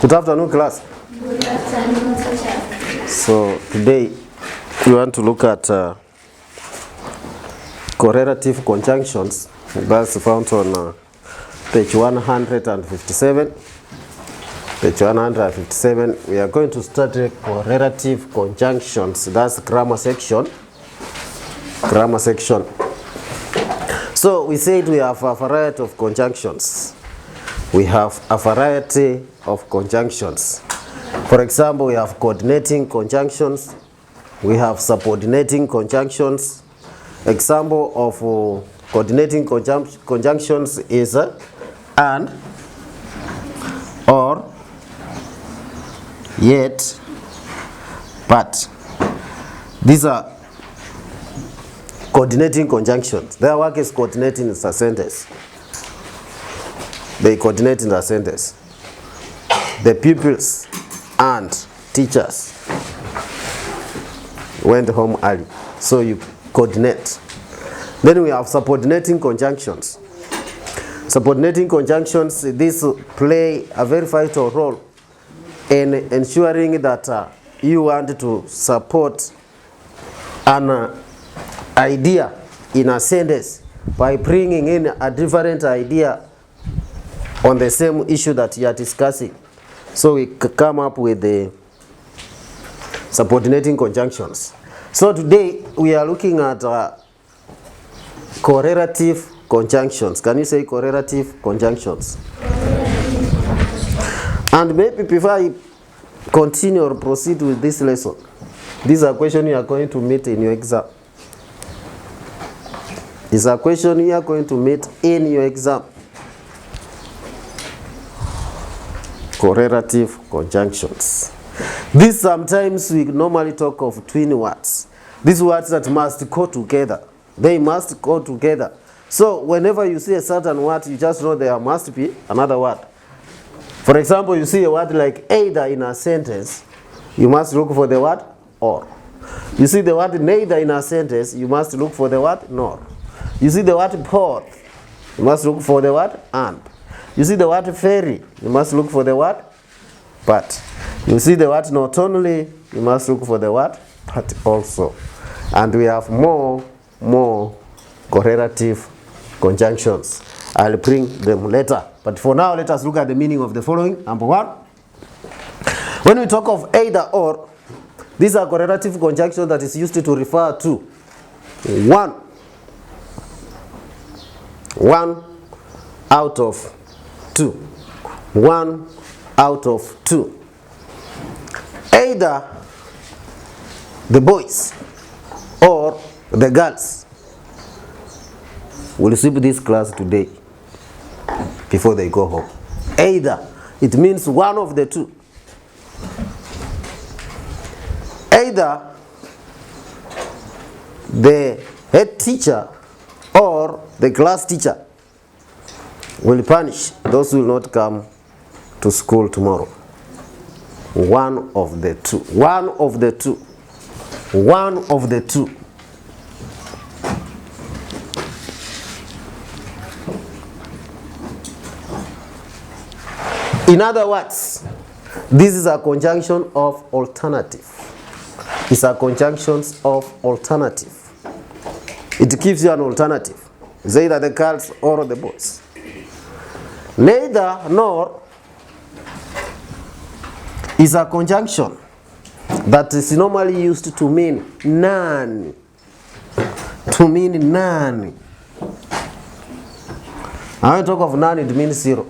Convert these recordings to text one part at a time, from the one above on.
Good afternoon, class. Good afternoon, teacher. So today we want to look at correlative conjunctions. That's found on page 157. Page 157. We are going to study correlative conjunctions. That's grammar section. Grammar section. So we said we have a variety of conjunctions. We have a variety of conjunctions. For example, we have coordinating conjunctions. We have subordinating conjunctions. Example of coordinating conjunctions is and, or, yet, but. These are coordinating conjunctions. Their work is coordinating a sentence. They coordinate in the sentence. The pupils and teachers went home early. So you coordinate. Then we have subordinating conjunctions. Subordinating conjunctions, these play a very vital role in ensuring that you want to support an idea in a sentence by bringing in a different idea on the same issue that you are discussing. So we come up with the subordinating conjunctions. So today we are looking at correlative conjunctions. Can you say correlative conjunctions? And maybe before I continue or proceed with this lesson, these are questions you are going to meet in your exam. These are questions you are going to meet in your exam. Correlative conjunctions. This sometimes we normally talk of twin words. These words that must go together. They must go together. So whenever you see a certain word, you just know there must be another word. For example, you see a word like either in a sentence, you must look for the word or. You see the word neither in a sentence, you must look for the word nor. You see the word both, you must look for the word and. You see the word very, you must look for the word but. You see the word not only, you must look for the word but also. And we have more correlative conjunctions. I'll bring them later. But for now, let us look at the meaning of the following. Number one, when we talk of either or, these are correlative conjunctions that is used to refer to one out of two. One out of two. Either the boys or the girls will sweep this class today before they go home. Either, it means one of the two. Either the head teacher or the class teacher will punish those who will not come to school tomorrow. One of the two. One of the two. One of the two. In other words, this is a conjunction of alternative. It's a conjunction of alternative. It gives you an alternative. It's either the girls or the boys. Neither nor is a conjunction that is normally used to mean none. To mean none. When I talk of none, it means zero.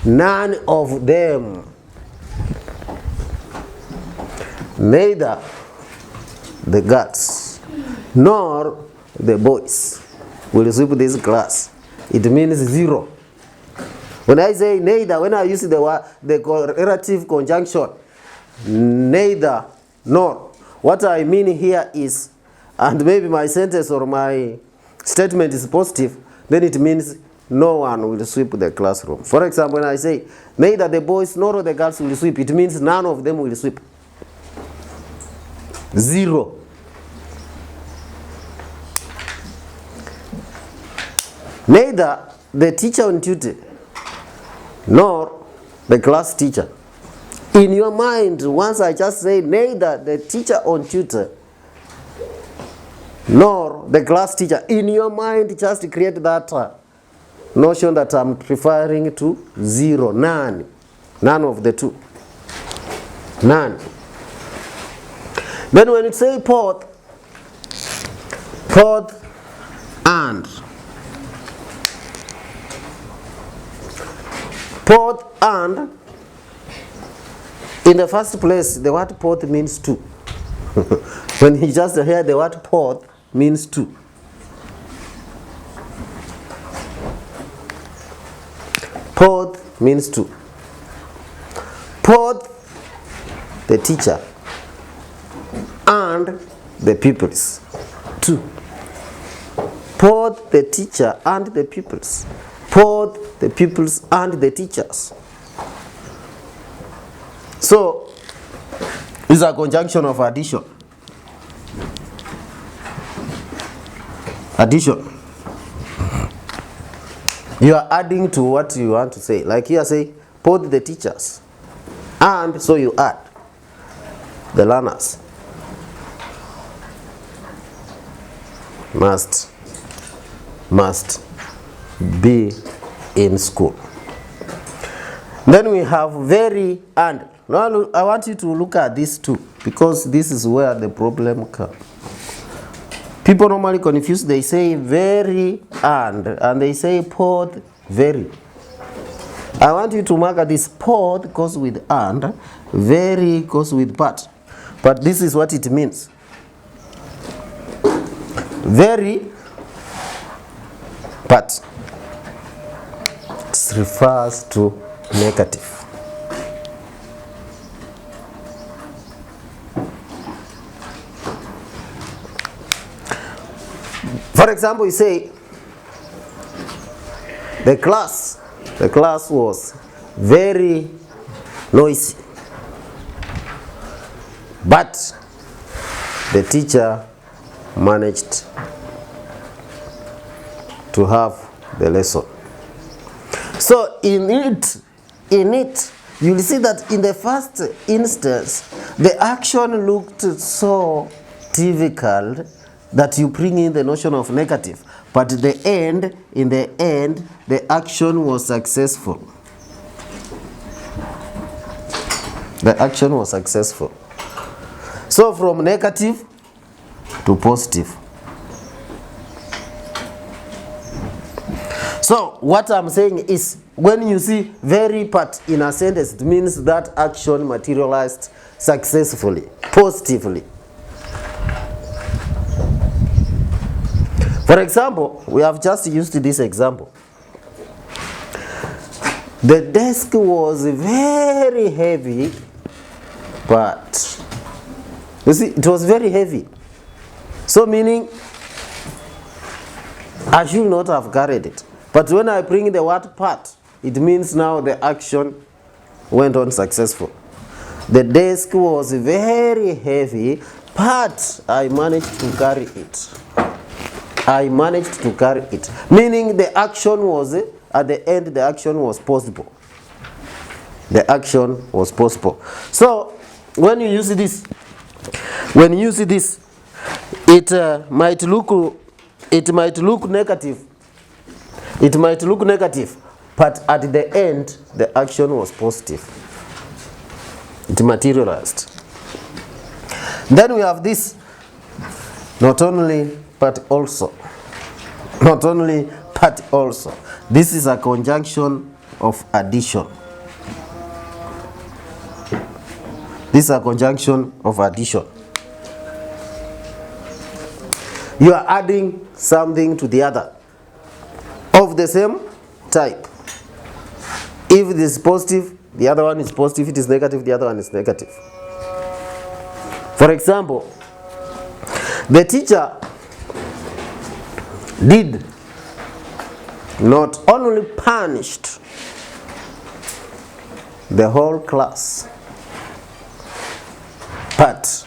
None of them. Neither the girls nor the boys will sweep this class. It means zero. When I say neither, when I use the correlative conjunction, neither nor, what I mean here is, and maybe my sentence or my statement is positive, then it means no one will sweep the classroom. For example, when I say neither the boys nor the girls will sweep, it means none of them will sweep. Zero. Neither the teacher on duty nor the class teacher. In your mind, once I just say neither the teacher or tutor nor the class teacher, in your mind just create that notion that I'm referring to zero, none of the two, none. Then when you say both and, in the first place, the word both means two. When you just hear the word both means two. Both means two. Both the teacher and the pupils. Two. Both the teacher and the pupils. Both the pupils and the teachers. So, it's a conjunction of addition. Addition. You are adding to what you want to say. Like here say, both the teachers. And so you add the learners must be in school. Then we have very and. Now I want you to look at these two, because this is where the problem comes. People normally confuse, they say very and they say both very. I want you to mark at this: both goes with and, very goes with but. But this is what it means. Very, but it refers to negative. For example, you say the class was very noisy, but the teacher managed to have the lesson. So in it, you'll see that in the first instance, the action looked so difficult that you bring in the notion of negative, but in the end, the action was successful. The action was successful. So from negative to positive. So what I'm saying is, when you see very but in a sentence, it means that action materialized successfully, positively. For example, we have just used this example. The desk was very heavy, but you see, it was very heavy. So meaning, I should not have carried it. But when I bring the word part, it means now the action went on successful. The desk was very heavy, but I managed to carry it. I managed to carry it. Meaning the action was, at the end, the action was possible. The action was possible. So, when you use this, it might look negative. It might look negative, but at the end, the action was positive. It materialized. Then we have this, not only, but also. Not only, but also. This is a conjunction of addition. This is a conjunction of addition. You are adding something to the other of the same type. If it is positive, the other one is positive. If it is negative, the other one is negative. For example, the teacher did not only punished the whole class, but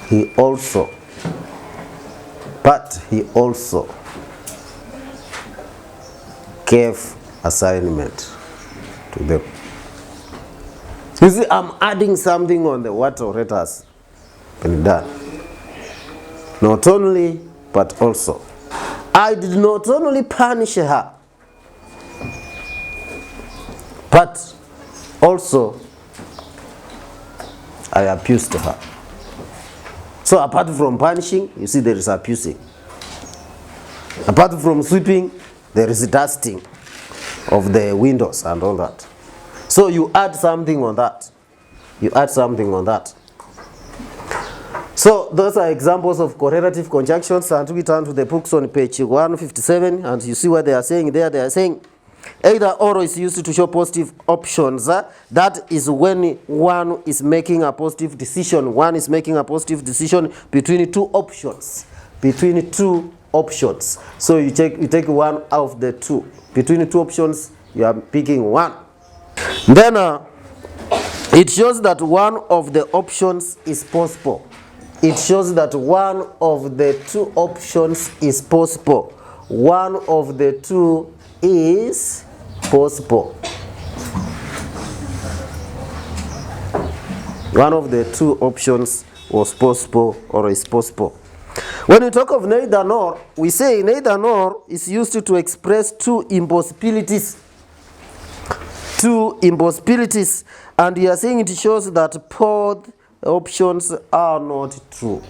he also gave assignment to them. You see, I'm adding something on the what already has been done. Not only, but also. I did not only punish her, but also I abused her. So apart from punishing, you see there is abusing. Apart from sweeping, there is dusting of the windows and all that. So you add something on that. You add something on that. So those are examples of correlative conjunctions, and we turn to the books on page 157, and you see what they are saying there. They are saying either or is used to show positive options. That is when one is making a positive decision. One is making a positive decision between two options. Between two options. So you take one out of the two. Between two options, you are picking one. Then it shows that one of the options is possible. It shows that one of the two options is possible. One of the two is possible. One of the two options was possible or is possible. When we talk of neither nor, we say neither nor is used to express two impossibilities. Two impossibilities, and we are saying it shows that both options are not true.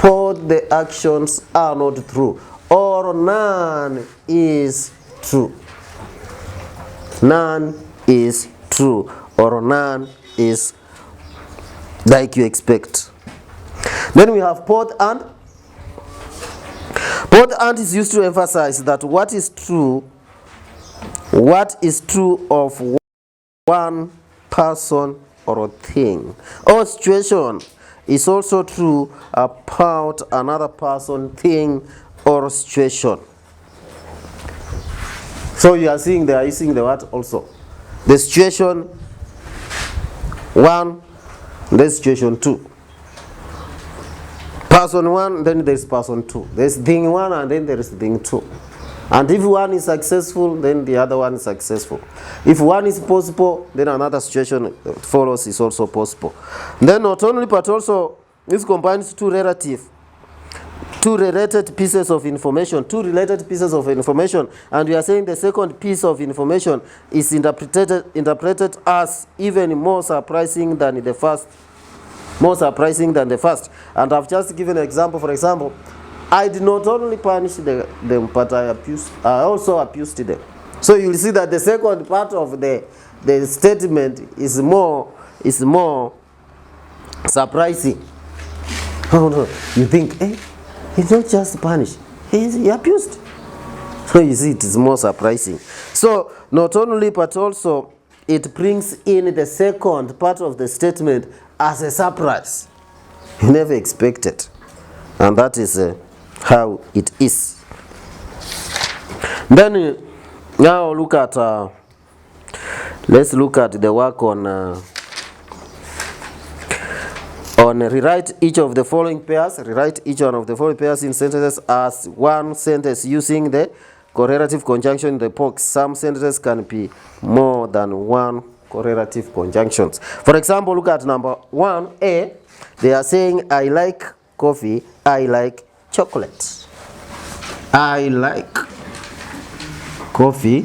Both the actions are not true, or none is true. None is true, or none is like you expect. Then we have both and. Both and is used to emphasize that what is true of one person or a thing or situation is also true about another person, thing, or situation. So you are seeing they are using the what also. The situation 1, the situation 2. Person 1, then there is person 2. There is thing 1 and then there is thing 2. And if one is successful, then the other one is successful. If one is possible, then another situation follows is also possible. Then not only but also this combines two related pieces of information, two related pieces of information, and we are saying the second piece of information is interpreted as even more surprising than the first. More surprising than the first. And I've just given an example. For example, I did not only punish them, but I also abused them. So you will see that the second part of the statement is more surprising. Oh no, you think, he's not just punished, he abused. So you see, it is more surprising. So not only but also it brings in the second part of the statement as a surprise. You never expected, and that is how it is. Then now look at let's look at the work on rewrite each of the following pairs. Rewrite each one of the following pairs in sentences as one sentence using the correlative conjunction in the box. Some sentences can be more than one correlative conjunctions. For example, look at number 1A. They are saying, I like coffee, I like chocolate. I like coffee,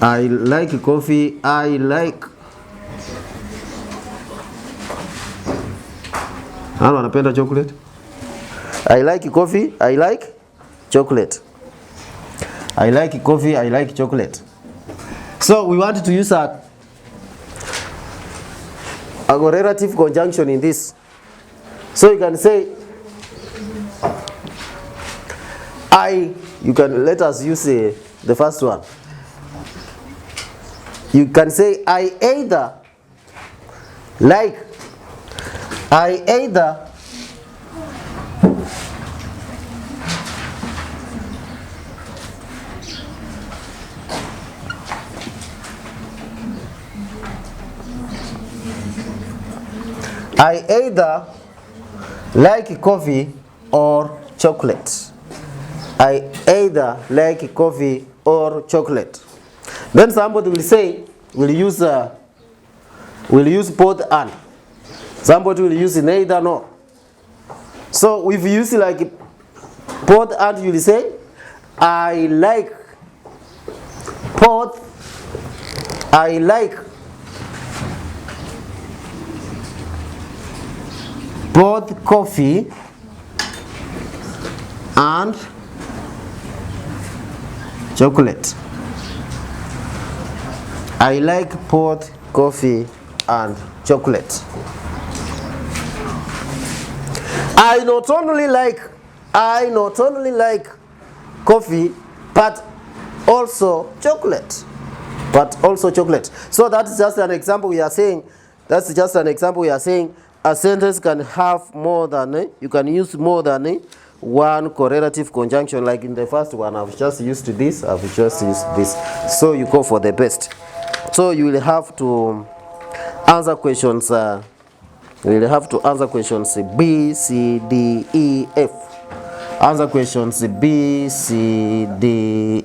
I like coffee, I like. Hano anapenda chocolate? I like coffee, I like chocolate. I like coffee, I like chocolate. So we want to use a correlative conjunction in this. So you can say let us use the first one. You can say I either like, I either like coffee or chocolate. I either like coffee or chocolate. Then somebody will say, will use both and. Somebody will use neither nor. So if you use like both and, you will say, I like both. I like both coffee and chocolate. I like both coffee and chocolate. I not only like coffee, but also chocolate. So that's just an example we are saying. A sentence can have more than, you can use more than one correlative conjunction. Like in the first one, I've just used this. So you go for the best. So you will have to answer questions. B, C, D, E, F. Answer questions B, C, D, E.